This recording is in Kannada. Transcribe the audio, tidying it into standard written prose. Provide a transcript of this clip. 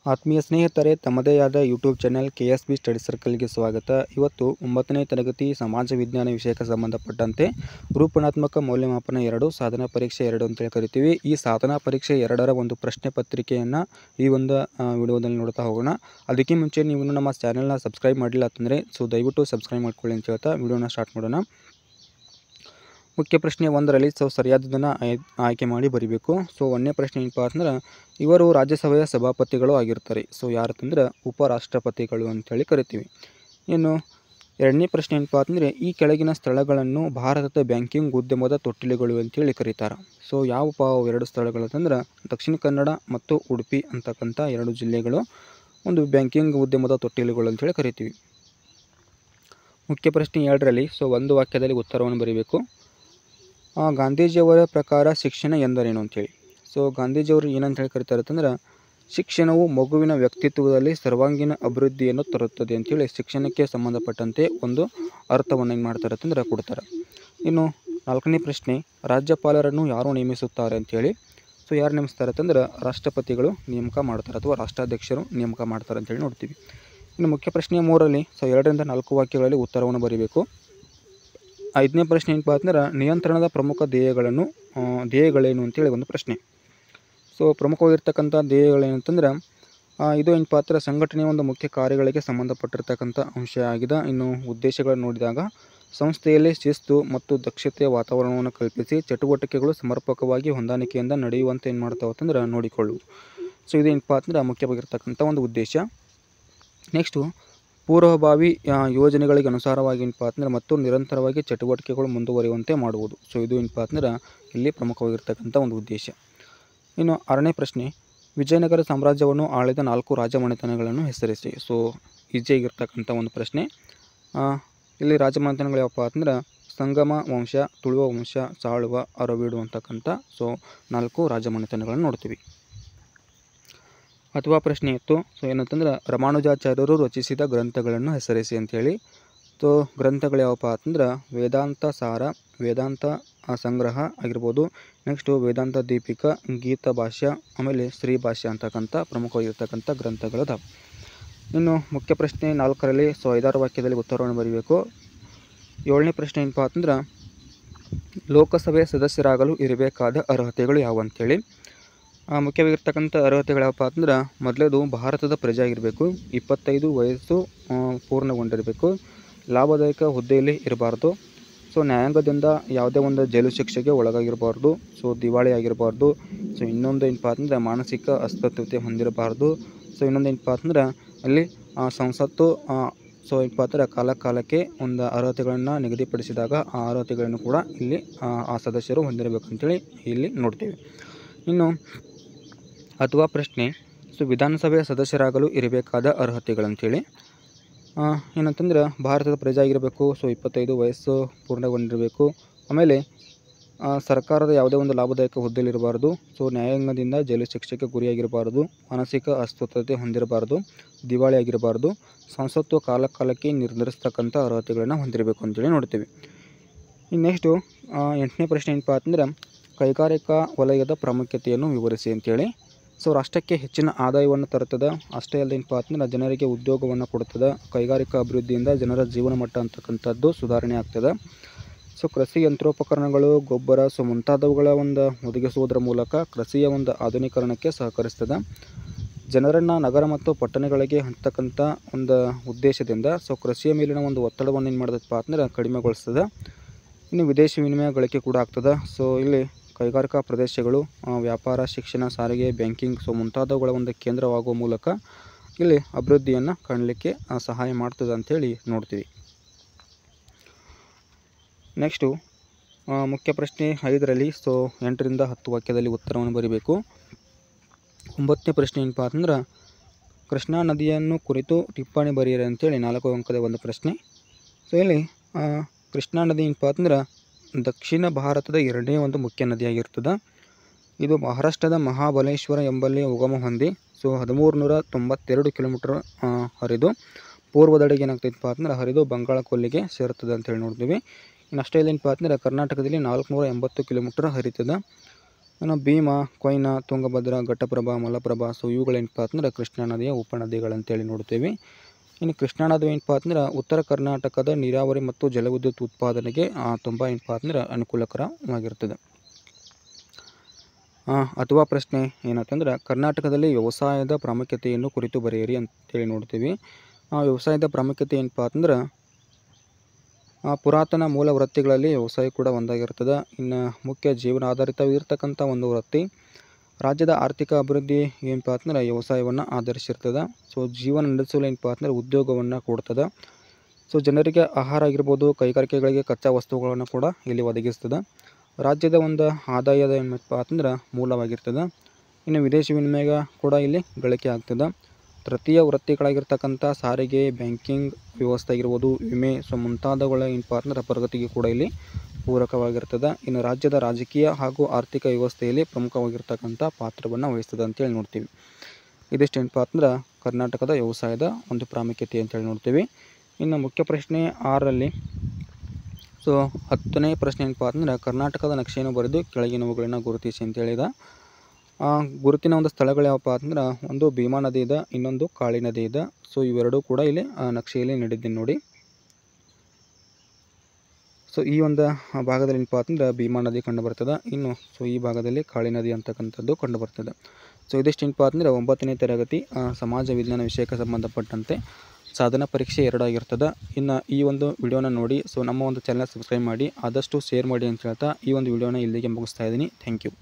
ಆತ್ಮೀಯ ಸ್ನೇಹಿತರೆ, ತಮ್ಮದೇ ಆದ ಯೂಟ್ಯೂಬ್ ಚಾನೆಲ್ KSB ಸ್ಟಡಿ ಸರ್ಕಲ್ಗೆ ಸ್ವಾಗತ. ಇವತ್ತು 9ನೇ ತರಗತಿ ಸಮಾಜ ವಿಜ್ಞಾನ ವಿಷಯಕ್ಕೆ ಸಂಬಂಧಪಟ್ಟಂತೆ ರೂಪಣಾತ್ಮಕ ಮೌಲ್ಯಮಾಪನ 2 ಸಾಧನಾ ಪರೀಕ್ಷೆ 2 ಅಂತೇಳಿ ಕರಿತೀವಿ. ಈ ಸಾಧನಾ ಪರೀಕ್ಷೆ 2ರ ಒಂದು ಪ್ರಶ್ನೆ ಪತ್ರಿಕೆಯನ್ನು ಈ ಒಂದು ವಿಡಿಯೋದಲ್ಲಿ ನೋಡ್ತಾ ಹೋಗೋಣ. ಅದಕ್ಕೆ ಮುಂಚೆ ನೀವು ನಮ್ಮ ಚಾನೆಲ್ನ ಸಬ್ಸ್ಕ್ರೈಬ್ ಮಾಡಿಲ್ಲ ಅಂತಂದರೆ ದಯವಿಟ್ಟು ಸಬ್ಸ್ಕ್ರೈಬ್ ಮಾಡ್ಕೊಳ್ಳಿ ಅಂತ ಹೇಳ್ತಾ ವಿಡಿಯೋನ ಸ್ಟಾರ್ಟ್ ಮಾಡೋಣ. ಮುಖ್ಯ ಪ್ರಶ್ನೆ 1ರಲ್ಲಿ ಸರಿಯಾದದನ್ನು ಆಯ್ಕೆ ಮಾಡಿ ಬರೀಬೇಕು. 1ನೇ ಪ್ರಶ್ನೆ ಏನಪ್ಪ ಅಂತಂದ್ರೆ, ಇವರು ರಾಜ್ಯಸಭೆಯ ಸಭಾಪತಿಗಳು ಆಗಿರ್ತಾರೆ. ಯಾರಂತಂದ್ರೆ ಉಪರಾಷ್ಟ್ರಪತಿಗಳು ಅಂತೇಳಿ ಕರಿತೀವಿ. ಇನ್ನು 2ನೇ ಪ್ರಶ್ನೆ ಏನಪ್ಪ ಅಂತಂದರೆ, ಈ ಕೆಳಗಿನ ಸ್ಥಳಗಳನ್ನು ಭಾರತದ ಬ್ಯಾಂಕಿಂಗ್ ಉದ್ಯಮದ ತೊಟ್ಟಿಲುಗಳು ಅಂತೇಳಿ ಕರೀತಾರೆ. ಯಾವಪ್ಪ 2 ಸ್ಥಳಗಳು ಅಂತಂದ್ರೆ, ದಕ್ಷಿಣ ಕನ್ನಡ ಮತ್ತು ಉಡುಪಿ ಅಂತಕ್ಕಂಥ 2 ಜಿಲ್ಲೆಗಳು ಒಂದು ಬ್ಯಾಂಕಿಂಗ್ ಉದ್ಯಮದ ತೊಟ್ಟಿಲುಗಳು ಅಂತೇಳಿ ಕರಿತೀವಿ. ಮುಖ್ಯ ಪ್ರಶ್ನೆ 2ರಲ್ಲಿ ಒಂದು ವಾಕ್ಯದಲ್ಲಿ ಉತ್ತರವನ್ನು ಬರೀಬೇಕು. ಗಾಂಧೀಜಿಯವರ ಪ್ರಕಾರ ಶಿಕ್ಷಣ ಎಂದರೇನು ಅಂತೇಳಿ. ಗಾಂಧೀಜಿಯವರು ಏನಂತ ಹೇಳಿ ಕರೀತಾರೆ ಅಂತಂದ್ರೆ, ಶಿಕ್ಷಣವು ಮಗುವಿನ ವ್ಯಕ್ತಿತ್ವದಲ್ಲಿ ಸರ್ವಾಂಗೀಣ ಅಭಿವೃದ್ಧಿಯನ್ನು ತರುತ್ತದೆ ಅಂತೇಳಿ ಶಿಕ್ಷಣಕ್ಕೆ ಸಂಬಂಧಪಟ್ಟಂತೆ ಒಂದು ಅರ್ಥವನ್ನು ಏನು ಮಾಡ್ತಾರೆ ಅಂತಂದ್ರೆ ಕೊಡ್ತಾರೆ. ಇನ್ನು 4ನೇ ಪ್ರಶ್ನೆ, ರಾಜ್ಯಪಾಲರನ್ನು ಯಾರು ನೇಮಿಸುತ್ತಾರೆ ಅಂತೇಳಿ. ಯಾರು ನೇಮಿಸ್ತಾರೆ ಅಂತಂದ್ರೆ ರಾಷ್ಟ್ರಪತಿಗಳು ನೇಮಕ ಮಾಡ್ತಾರೆ ಅಥವಾ ರಾಷ್ಟ್ರಾಧ್ಯಕ್ಷರು ನೇಮಕ ಮಾಡ್ತಾರೆ ಅಂತೇಳಿ ನೋಡ್ತೀವಿ. ಇನ್ನು ಮುಖ್ಯ ಪ್ರಶ್ನೆ 3ರಲ್ಲಿ 2ರಿಂದ 4 ವಾಕ್ಯಗಳಲ್ಲಿ ಉತ್ತರವನ್ನು ಬರೀಬೇಕು. 5ನೇ ಪ್ರಶ್ನೆ ಏನಪ್ಪ ಅಂತಂದ್ರೆ, ನಿಯಂತ್ರಣದ ಪ್ರಮುಖ ಧ್ಯೇಯಗಳೇನು ಅಂತೇಳಿ ಒಂದು ಪ್ರಶ್ನೆ. ಪ್ರಮುಖವಾಗಿರ್ತಕ್ಕಂಥ ಧ್ಯೇಯಗಳೇನಂತಂದ್ರೆ, ಇದು ಏನಪ್ಪ ಅಂದ್ರೆ ಸಂಘಟನೆಯ ಒಂದು ಮುಖ್ಯ ಕಾರ್ಯಗಳಿಗೆ ಸಂಬಂಧಪಟ್ಟಿರ್ತಕ್ಕಂಥ ಅಂಶ ಆಗಿದೆ. ಇನ್ನು ಉದ್ದೇಶಗಳನ್ನು ನೋಡಿದಾಗ ಸಂಸ್ಥೆಯಲ್ಲಿ ಶಿಸ್ತು ಮತ್ತು ದಕ್ಷತೆಯ ವಾತಾವರಣವನ್ನು ಕಲ್ಪಿಸಿ ಚಟುವಟಿಕೆಗಳು ಸಮರ್ಪಕವಾಗಿ ಹೊಂದಾಣಿಕೆಯಿಂದ ನಡೆಯುವಂತೆ ಏನು ಮಾಡ್ತಾವೆ ಅಂತಂದ್ರೆ ನೋಡಿಕೊಳ್ಳುವುದು. ಇದೇನಪ್ಪ ಅಂದ್ರೆ ಮುಖ್ಯವಾಗಿರ್ತಕ್ಕಂಥ ಒಂದು ಉದ್ದೇಶ. ನೆಕ್ಸ್ಟು, ಪೂರ್ವಭಾವಿ ಯೋಜನೆಗಳಿಗೆ ಅನುಸಾರವಾಗಿ ಏನಪ್ಪ ಅಂತಂದ್ರೆ ಮತ್ತು ನಿರಂತರವಾಗಿ ಚಟುವಟಿಕೆಗಳು ಮುಂದುವರಿಯುವಂತೆ ಮಾಡುವುದು. ಇದು ಏನಪ್ಪ ಅಂದ್ರೆ ಇಲ್ಲಿ ಪ್ರಮುಖವಾಗಿರ್ತಕ್ಕಂಥ ಒಂದು ಉದ್ದೇಶ. ಇನ್ನು 6ನೇ ಪ್ರಶ್ನೆ, ವಿಜಯನಗರ ಸಾಮ್ರಾಜ್ಯವನ್ನು ಆಳಿದ 4 ರಾಜಮನೆತನಗಳನ್ನು ಹೆಸರಿಸಿ. ಈಜಿಯಾಗಿರ್ತಕ್ಕಂಥ ಒಂದು ಪ್ರಶ್ನೆ. ಇಲ್ಲಿ ರಾಜಮನೆತನಗಳು ಯಾವಪ್ಪ ಅಂತಂದ್ರೆ ಸಂಗಮ ವಂಶ, ತುಳುವ ವಂಶ, ಸಾಳುವ, ಅರವೀಡು ಅಂತಕ್ಕಂಥ 4 ರಾಜಮನೆತನಗಳನ್ನು ನೋಡ್ತೀವಿ. ಅಥವಾ ಪ್ರಶ್ನೆ ಇತ್ತು, ಏನಂತಂದ್ರೆ ರಾಮಾನುಜಾಚಾರ್ಯರು ರಚಿಸಿದ ಗ್ರಂಥಗಳನ್ನು ಹೆಸರಿಸಿ ಅಂತೇಳಿ. ಗ್ರಂಥಗಳು ಯಾವಪ್ಪ ಅಂತಂದ್ರೆ ವೇದಾಂತ ಸಾರ, ವೇದಾಂತ ಸಂಗ್ರಹ ಆಗಿರ್ಬೋದು. ನೆಕ್ಸ್ಟು ವೇದಾಂತ ದೀಪಿಕಾ, ಗೀತ ಭಾಷ್ಯ, ಆಮೇಲೆ ಶ್ರೀ ಭಾಷ್ಯ ಅಂತಕ್ಕಂಥ ಪ್ರಮುಖವಾಗಿರ್ತಕ್ಕಂಥ ಗ್ರಂಥಗಳದಾವೆ. ಇನ್ನು ಮುಖ್ಯ ಪ್ರಶ್ನೆ 4ರಲ್ಲಿ 5 ವಾಕ್ಯದಲ್ಲಿ ಉತ್ತರವನ್ನು ಬರೀಬೇಕು. 7ನೇ ಪ್ರಶ್ನೆ ಏನಪ್ಪ ಅಂತಂದ್ರೆ, ಲೋಕಸಭೆ ಸದಸ್ಯರಾಗಲು ಇರಬೇಕಾದ ಅರ್ಹತೆಗಳು ಯಾವ ಅಂತೇಳಿ. ಮುಖ್ಯವಾಗಿರ್ತಕ್ಕಂಥ ಅರ್ಹತೆಗಳು ಯಾವಪ್ಪ ಅಂತಂದ್ರೆ, ಮೊದಲೇದು ಭಾರತದ ಪ್ರಜೆ ಆಗಿರಬೇಕು, 25 ವಯಸ್ಸು ಪೂರ್ಣಗೊಂಡಿರಬೇಕು, ಲಾಭದಾಯಕ ಹುದ್ದೆಯಲ್ಲಿ ಇರಬಾರ್ದು, ನ್ಯಾಯಾಂಗದಿಂದ ಯಾವುದೇ ಒಂದು ಜೈಲು ಶಿಕ್ಷೆಗೆ ಒಳಗಾಗಿರಬಾರ್ದು, ದಿವಾಳಿ ಆಗಿರಬಾರ್ದು, ಇನ್ನೊಂದು ಏನಪ್ಪ ಅಂತಂದ್ರೆ ಮಾನಸಿಕ ಅಸ್ವಸ್ಥತೆ ಹೊಂದಿರಬಾರ್ದು. ಇನ್ನೊಂದು ಏನಪ್ಪ ಅಂತಂದ್ರೆ ಅಲ್ಲಿ ಸಂಸತ್ತು ಏನಪ್ಪ ಅಂದ್ರೆ ಕಾಲಕ್ಕೆ ಒಂದು ಅರ್ಹತೆಗಳನ್ನು ನಿಗದಿಪಡಿಸಿದಾಗ ಆ ಅರ್ಹತೆಗಳನ್ನು ಕೂಡ ಇಲ್ಲಿ ಆ ಸದಸ್ಯರು ಹೊಂದಿರಬೇಕಂತೇಳಿ ಇಲ್ಲಿ ನೋಡ್ತೀವಿ. ಇನ್ನು ಅಥವಾ ಪ್ರಶ್ನೆ, ವಿಧಾನಸಭೆಯ ಸದಸ್ಯರಾಗಲು ಇರಬೇಕಾದ ಅರ್ಹತೆಗಳಂತೇಳಿ. ಏನಂತಂದ್ರೆ ಭಾರತದ ಪ್ರಜೆ ಆಗಿರಬೇಕು, 25 ವಯಸ್ಸು ಪೂರ್ಣಗೊಂಡಿರಬೇಕು, ಆಮೇಲೆ ಸರ್ಕಾರದ ಯಾವುದೇ ಒಂದು ಲಾಭದಾಯಕ ಹುದ್ದೆಯಲ್ಲಿರಬಾರ್ದು, ನ್ಯಾಯಾಂಗದಿಂದ ಜೈಲು ಶಿಕ್ಷೆಗೆ ಗುರಿಯಾಗಿರಬಾರ್ದು, ಮಾನಸಿಕ ಅಸ್ವಸ್ಥತೆ ಹೊಂದಿರಬಾರ್ದು, ದಿವಾಳಿ ಆಗಿರಬಾರ್ದು, ಸಂಸತ್ತು ಕಾಲಕ್ಕೆ ನಿರ್ಧರಿಸ್ತಕ್ಕಂಥ ಅರ್ಹತೆಗಳನ್ನು ಹೊಂದಿರಬೇಕು ಅಂತೇಳಿ ನೋಡ್ತೀವಿ. ಇನ್ನು ನೆಕ್ಸ್ಟು 8ನೇ ಪ್ರಶ್ನೆ ಏನಪ್ಪ ಅಂತಂದ್ರೆ, ಕೈಗಾರಿಕಾ ವಲಯದ ಪ್ರಾಮುಖ್ಯತೆಯನ್ನು ವಿವರಿಸಿ ಅಂತೇಳಿ. ರಾಷ್ಟ್ರಕ್ಕೆ ಹೆಚ್ಚಿನ ಆದಾಯವನ್ನು ತರುತ್ತದೆ, ಅಷ್ಟೇ ಅಲ್ಲದೆ ಏನಪ್ಪ ಅಂತಂದ್ರೆ ಜನರಿಗೆ ಉದ್ಯೋಗವನ್ನು ಕೊಡುತ್ತದೆ, ಕೈಗಾರಿಕಾ ಅಭಿವೃದ್ಧಿಯಿಂದ ಜನರ ಜೀವನ ಮಟ್ಟ ಅಂತಕ್ಕಂಥದ್ದು ಸುಧಾರಣೆ ಆಗ್ತದೆ. ಕೃಷಿ ಯಂತ್ರೋಪಕರಣಗಳು, ಗೊಬ್ಬರ ಮುಂತಾದವುಗಳ ಒಂದು ಒದಗಿಸುವುದರ ಮೂಲಕ ಕೃಷಿಯ ಒಂದು ಆಧುನೀಕರಣಕ್ಕೆ ಸಹಕರಿಸ್ತದೆ. ಜನರನ್ನು ನಗರ ಮತ್ತು ಪಟ್ಟಣಗಳಿಗೆ ಹಂತಕ್ಕಂಥ ಒಂದು ಉದ್ದೇಶದಿಂದ ಕೃಷಿಯ ಮೇಲಿನ ಒಂದು ಒತ್ತಡವನ್ನು ಏನು ಮಾಡ್ತದಪ್ಪ ಅಂತಂದ್ರೆ ಕಡಿಮೆಗೊಳಿಸ್ತದೆ. ಇನ್ನು ವಿದೇಶಿ ವಿನಿಮಯ ಗಳಿಕೆ ಕೂಡ ಆಗ್ತದೆ. ಇಲ್ಲಿ ಕೈಗಾರಿಕಾ ಪ್ರದೇಶಗಳು ವ್ಯಾಪಾರ, ಶಿಕ್ಷಣ, ಸಾರಿಗೆ, ಬ್ಯಾಂಕಿಂಗ್ ಮುಂತಾದವುಗಳ ಒಂದು ಕೇಂದ್ರವಾಗುವ ಮೂಲಕ ಇಲ್ಲಿ ಅಭಿವೃದ್ಧಿಯನ್ನು ಕಾಣಲಿಕ್ಕೆ ಸಹಾಯ ಮಾಡ್ತದೆ ಅಂಥೇಳಿ ನೋಡ್ತೀವಿ. ನೆಕ್ಸ್ಟು ಮುಖ್ಯ ಪ್ರಶ್ನೆ 5ರಲ್ಲಿ 8ರಿಂದ 10 ವಾಕ್ಯದಲ್ಲಿ ಉತ್ತರವನ್ನು ಬರೀಬೇಕು. 9ನೇ ಪ್ರಶ್ನೆ ಏನಪ್ಪ ಅಂತಂದ್ರೆ, ಕೃಷ್ಣಾ ನದಿಯನ್ನು ಕುರಿತು ಟಿಪ್ಪಣಿ ಬರೆಯಿರಿ ಅಂತೇಳಿ 4 ಅಂಕದ ಒಂದು ಪ್ರಶ್ನೆ. ಇಲ್ಲಿ ಕೃಷ್ಣಾ ನದಿ ಏನಪ್ಪ ಅಂತಂದ್ರೆ ದಕ್ಷಿಣ ಭಾರತದ 2ನೇ ಒಂದು ಮುಖ್ಯ ನದಿಯಾಗಿರ್ತದೆ. ಇದು ಮಹಾರಾಷ್ಟ್ರದ ಮಹಾಬಲೇಶ್ವರ ಎಂಬಲ್ಲಿ ಉಗಮ ಹೊಂದಿ ಸೊ 1392 ಕಿಲೋಮೀಟ್ರ್ ಹರಿದು ಪೂರ್ವದೆಡೆಗೆ ಏನಾಗ್ತೈತಪ್ಪ ಅಂದ್ರೆ ಹರಿದು ಬಂಗಾಳ ಕೊಲ್ಲಿಗೆ ಸೇರುತ್ತದೆ ಅಂತೇಳಿ ನೋಡ್ತೀವಿ. ಇನ್ನು ಅಷ್ಟೇ ಏನಪ್ಪ ಅಂದ್ರೆ ಕರ್ನಾಟಕದಲ್ಲಿ 480 ಕಿಲೋಮೀಟ್ರ್ ಹರಿತದೆ. ಇನ್ನು ಭೀಮಾ, ಕೊಯ್ನಾ, ತುಂಗಭದ್ರಾ, ಘಟಪ್ರಭಾ, ಮಲಪ್ರಭಾ, ಸೊ ಇವುಗಳೇನಪ್ಪ ಅಂದ್ರೆ ಕೃಷ್ಣಾ ನದಿಯ ಉಪನದಿಗಳಂತೇಳಿ ನೋಡ್ತೀವಿ. ಇನ್ನು ಕೃಷ್ಣಾ ನದಿ ಏನಪ್ಪ ಅಂದ್ರೆ ಉತ್ತರ ಕರ್ನಾಟಕದ ನೀರಾವರಿ ಮತ್ತು ಜಲವಿದ್ಯುತ್ ಉತ್ಪಾದನೆಗೆ ತುಂಬ ಏನಪ್ಪ ಅಂದ್ರೆ ಅನುಕೂಲಕರವಾಗಿರ್ತದೆ. ಅಥವಾ ಪ್ರಶ್ನೆ ಏನಂತಂದ್ರೆ ಕರ್ನಾಟಕದಲ್ಲಿ ವ್ಯವಸಾಯದ ಪ್ರಾಮುಖ್ಯತೆಯನ್ನು ಕುರಿತು ಬರೆಯಿರಿ ಅಂತೇಳಿ ನೋಡ್ತೀವಿ. ವ್ಯವಸಾಯದ ಪ್ರಾಮುಖ್ಯತೆ ಏನಪ್ಪ ಅಂದ್ರೆ ಪುರಾತನ ಮೂಲ ವೃತ್ತಿಗಳಲ್ಲಿ ವ್ಯವಸಾಯ ಕೂಡ ಒಂದಾಗಿರ್ತದೆ. ಇನ್ನು ಮುಖ್ಯ ಜೀವನಾಧಾರಿತವಿರ್ತಕ್ಕಂಥ ಒಂದು ವೃತ್ತಿ. ರಾಜ್ಯದ ಆರ್ಥಿಕ ಅಭಿವೃದ್ಧಿ ಏನಪ್ಪ ಅಂದ್ರೆ ವ್ಯವಸಾಯವನ್ನು ಆಧರಿಸಿರ್ತದೆ. ಸೊ ಜೀವನ ನಡೆಸಲು ಏನಪ್ಪ ಅಂದ್ರೆ ಉದ್ಯೋಗವನ್ನು ಕೊಡ್ತದೆ. ಸೊ ಜನರಿಗೆ ಆಹಾರ ಆಗಿರ್ಬೋದು, ಕೈಗಾರಿಕೆಗಳಿಗೆ ಕಚ್ಚಾ ವಸ್ತುಗಳನ್ನು ಕೂಡ ಇಲ್ಲಿ ಒದಗಿಸ್ತದೆ. ರಾಜ್ಯದ ಒಂದು ಆದಾಯದ ಏನಪ್ಪ ಅಂದ್ರೆ ಮೂಲವಾಗಿರ್ತದೆ. ಇನ್ನು ವಿದೇಶಿ ವಿನಿಮಯ ಕೂಡ ಇಲ್ಲಿ ಗಳಿಕೆ ಆಗ್ತದೆ. ತೃತೀಯ ವೃತ್ತಿಗಳಾಗಿರ್ತಕ್ಕಂಥ ಸಾರಿಗೆ, ಬ್ಯಾಂಕಿಂಗ್ ವ್ಯವಸ್ಥೆ ಆಗಿರ್ಬೋದು, ವಿಮೆ, ಸೊ ಮುಂತಾದವುಗಳ ಏನಪ್ಪ ಅಂದ್ರೆ ಪ್ರಗತಿಗೆ ಕೂಡ ಇಲ್ಲಿ ಪೂರಕವಾಗಿರ್ತದೆ. ಇನ್ನು ರಾಜ್ಯದ ರಾಜಕೀಯ ಹಾಗೂ ಆರ್ಥಿಕ ವ್ಯವಸ್ಥೆಯಲ್ಲಿ ಪ್ರಮುಖವಾಗಿರ್ತಕ್ಕಂಥ ಪಾತ್ರವನ್ನು ವಹಿಸ್ತದೆ ಅಂತೇಳಿ ನೋಡ್ತೀವಿ. ಇದಿಷ್ಟು ಏನಪ್ಪ ಅಂದ್ರೆ ಕರ್ನಾಟಕದ ವ್ಯವಸಾಯದ ಒಂದು ಪ್ರಾಮುಖ್ಯತೆ ಅಂತೇಳಿ ನೋಡ್ತೀವಿ. ಇನ್ನು ಮುಖ್ಯ ಪ್ರಶ್ನೆ 6ರಲ್ಲಿ ಸೊ 10ನೇ ಪ್ರಶ್ನೆ ಏನಪ್ಪ ಅಂದ್ರೆ ಕರ್ನಾಟಕದ ನಕ್ಷೆಯನ್ನು ಬರೆದು ಕೆಳಗಿನವುಗಳನ್ನು ಗುರುತಿಸಿ ಅಂತೇಳಿದ. ಗುರುತಿನ ಒಂದು ಸ್ಥಳಗಳು ಯಾವಪ್ಪ ಅಂದ್ರೆ ಒಂದು ಭೀಮಾ ನದಿ ಇದೆ, ಇನ್ನೊಂದು ಕಾಳಿ ನದಿ ಇದೆ. ಸೊ ಇವೆರಡೂ ಕೂಡ ಇಲ್ಲಿ ನಕ್ಷೆಯಲ್ಲಿ ನೀಡಿದ್ದೀನಿ ನೋಡಿ. ಸೊ ಈ ಒಂದು ಭಾಗದಲ್ಲಿ ಏನಪ್ಪ ಅಂದ್ರೆ ಭೀಮಾ ನದಿ ಕಂಡು ಬರ್ತದೆ. ಇನ್ನು ಸೊ ಈ ಭಾಗದಲ್ಲಿ ಕಾಳಿ ನದಿ ಅಂತಕ್ಕಂಥದ್ದು ಕಂಡು ಬರ್ತದೆ. ಸೊ ಇದಿಷ್ಟು ಏನಪ್ಪ ಅಂದರೆ 9ನೇ ತರಗತಿ ಸಮಾಜ ವಿಜ್ಞಾನ ವಿಷಯಕ್ಕೆ ಸಂಬಂಧಪಟ್ಟಂತೆ ಸಾಧನ ಪರೀಕ್ಷೆ 2 ಆಗಿರ್ತದೆ. ಇನ್ನು ಈ ಒಂದು ವಿಡಿಯೋನ ನೋಡಿ ಸೊ ನಮ್ಮ ಒಂದು ಚಾನಲ್ ಸಬ್ಸ್ಕ್ರೈಬ್ ಮಾಡಿ, ಆದಷ್ಟು ಶೇರ್ ಮಾಡಿ ಅಂತ ಹೇಳ್ತಾ ಈ ಒಂದು ವಿಡಿಯೋನ ಇಲ್ಲಿಗೆ ಮುಗಿಸ್ತಾ ಇದ್ದೀನಿ. Thank you.